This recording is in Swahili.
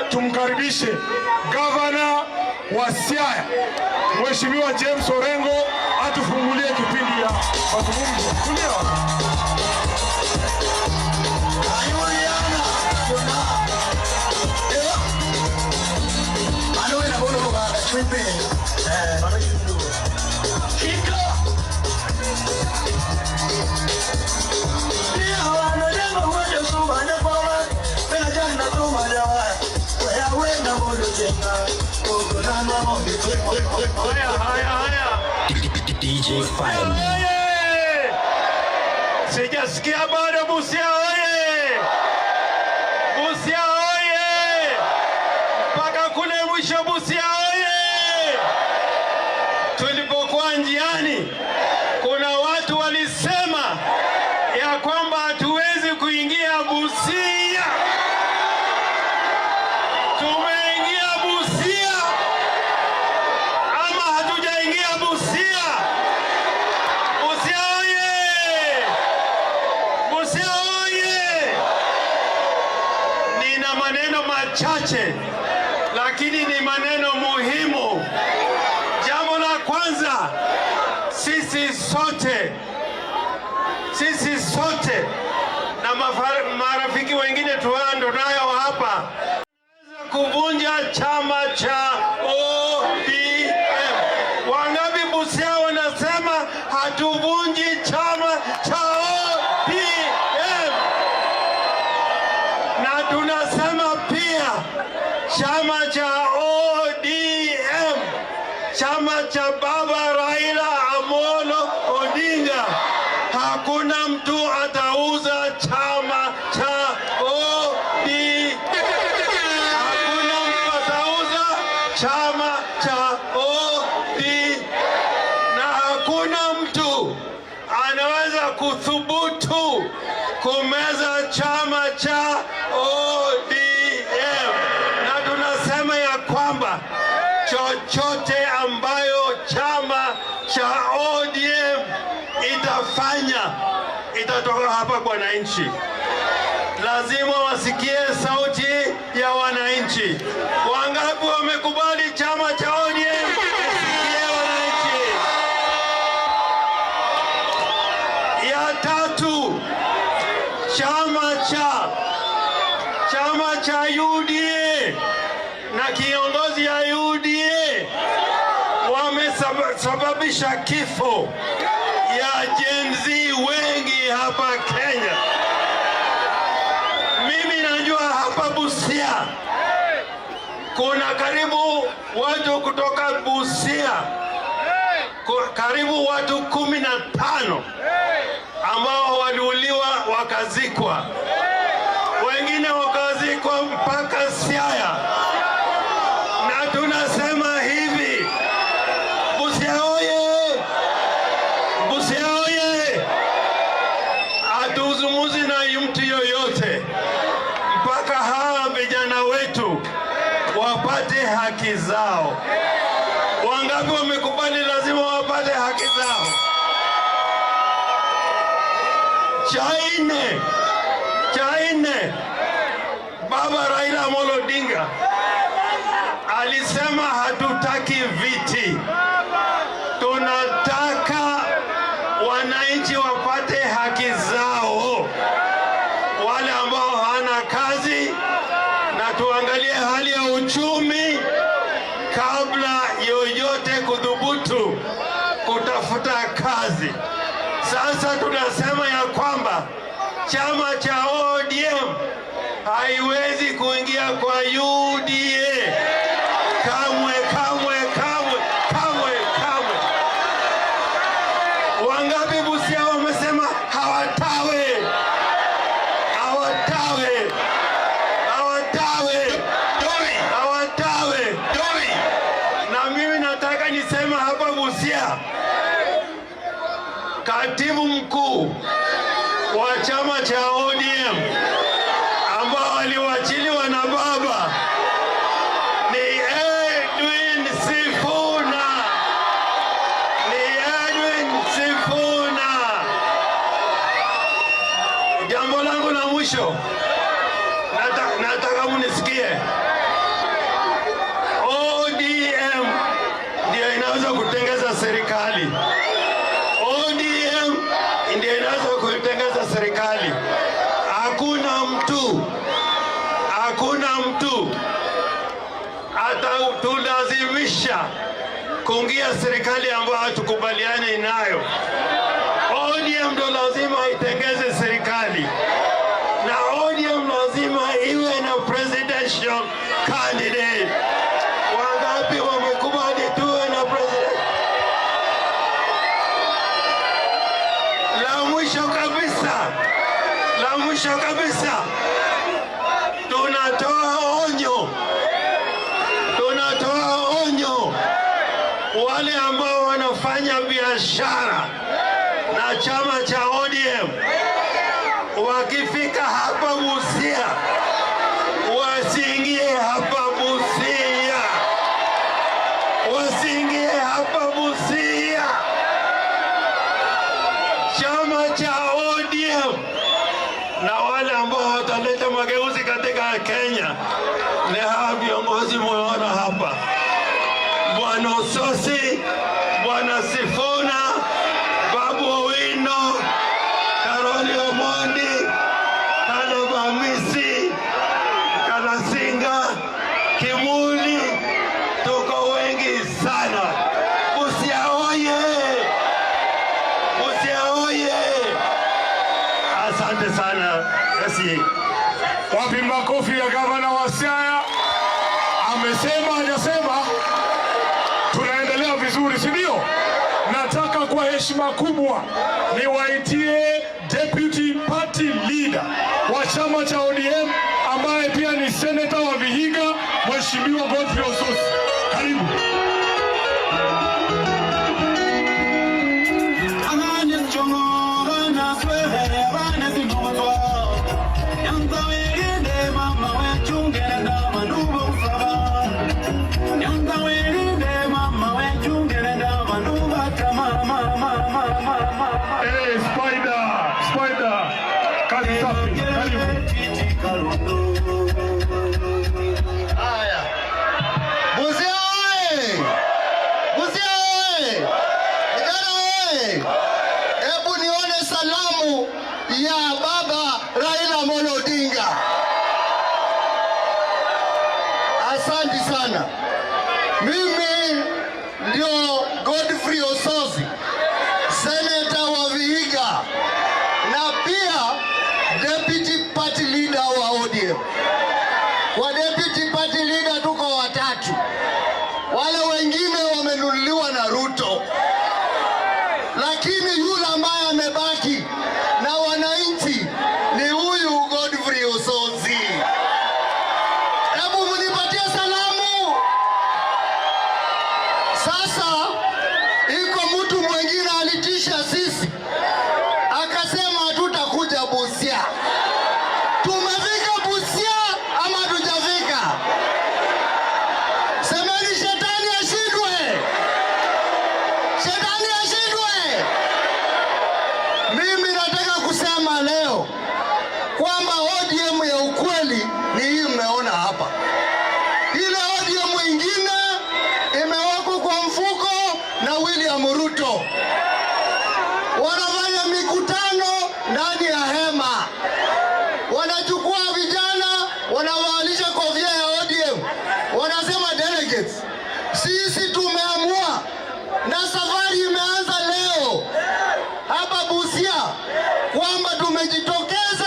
tumkaribishe gavana wa Siaya Mheshimiwa James Orengo atufungulie kipindi ya mazungumzo. DJ Fire. Sijasikia bado. Busia oye! Busia oye! Mpaka kule mwisho Busia oye! Tulipokuwa njiani, kuna watu walisema ya kwamba hatuwezi kuingia Busia. Tumeingia Busia ama hatujaingia Busia? Busia oye! Busia oye! Nina maneno machache lakini ni maneno muhimu. Jambo la kwanza, sisi sote na marafiki wengine tuando nayo hapa kuvunja chama cha ODM. Wangapi Busia wanasema hatuvunji chama cha ODM? Na tunasema pia chama cha ODM, chama cha Baba Raila Amolo Odinga, hakuna mtu atauza chama cha ODM. Hakuna mtu atauza chama cha ODM, na hakuna mtu anaweza kuthubutu kumeza chama cha ODM. Na tunasema ya kwamba chochote ambayo chama cha ODM itafanya itatoka hapa kwa wananchi. Lazima wasikie sauti ya wananchi. Wangapi wamekubali chama cha ODM? Wasikie wananchi. Ya tatu, chama cha UDA na kiongozi ya UDA wamesababisha kifo ya Gen Z wengi hapa Kenya. Mimi najua hapa Busia kuna karibu watu kutoka Busia, karibu watu 15 ambao waliuliwa wakazikwa, wengine wakazikwa mpaka Siaya. Na tunasema hivi, Busia oye! Busia oye! Hatuzungumzi na mtu yoyote mpaka hawa vijana wetu wapate haki zao. Wangapi wamekubali lazima wapate haki zao? Cha nne, Baba Raila Amolo Odinga alisema hatutaki viti, tunataka wananchi wapate haki zao, wale ambao hana kazi, na tuangalie hali ya uchumi kabla yoyote kudhubutu kutafuta kazi. Sasa tunasema ya kwamba chama cha ODM haiwezi kuingia kwa UDA kamwe. Wangapi Busia wamesema hawatawe? Na mimi nataka nisema hapa Busia, katibu mkuu wa chama cha ODM ambao waliwachiliwa na baba ni Edwin Sifuna. Jambo langu la mwisho, nataka munisikie. hakuna mtu atatulazimisha kuingia serikali ambayo hatukubaliani nayo. ODM ndo lazima itengeze serikali, na ODM lazima iwe na presidential candidate. Wangapi wamekubali tuwe na president? La mwisho kabisa, tunatoa onyo wale ambao wanafanya biashara na chama cha ODM, wakifika hapa Busia wasiingie hapa Busia. Chama cha ODM na wale ambao wataleta mageuzi katika Kenya ni hawa viongozi mwaona hapa: Bwana Ososi, Bwana Sifuna, Babu Owino, Karoli Omondi, Caleb Amisi, Kalasinga, Kimuli. Tuko wengi sana. Busia oye! Asante sana. Yes. Wapi makofi ya gavana wa Siaya? Amesema hajasema? Tunaendelea vizuri, si ndio? Nataka kwa heshima kubwa niwaitie deputy party leader wa chama cha ODM ambaye pia ni senator wa Vihiga, Mheshimiwa Godfrey Ososi. Karibu. Spider. Karibu. Haya. Busia oye! Vijana oye! Hebu nione salamu ya baba Raila Amolo Odinga. Asante sana. Mimi ndio Godfrey Ososi, senator wa Vihiga na pia deputy party leader wa ODM. Kwa deputy party leader tuko watatu, wale wengine wamenunuliwa na Ruto, lakini yule ambaye amebaki na wananchi ni huyu Godfrey Ososi. Hebu mnipatie salamu. Sasa iko mtu mwingine alitisha sisi, akasema hatutakuja Busia. Tumefika Busia ama hatujafika? Semeni shetani ashindwe! Mimi nataka kusema leo kwamba ODM ya ukweli ni hii mmeona hapa. Ile ODM ingine imewekwa kwa mfuko na William Ruto. Wanafanya mikutano ndani ya hema, wanachukua vijana wanawalisha kofia ya ODM, wanasema delegates, sisi tumeamua na safari imeanza leo hapa Busia kwamba tumejitokeza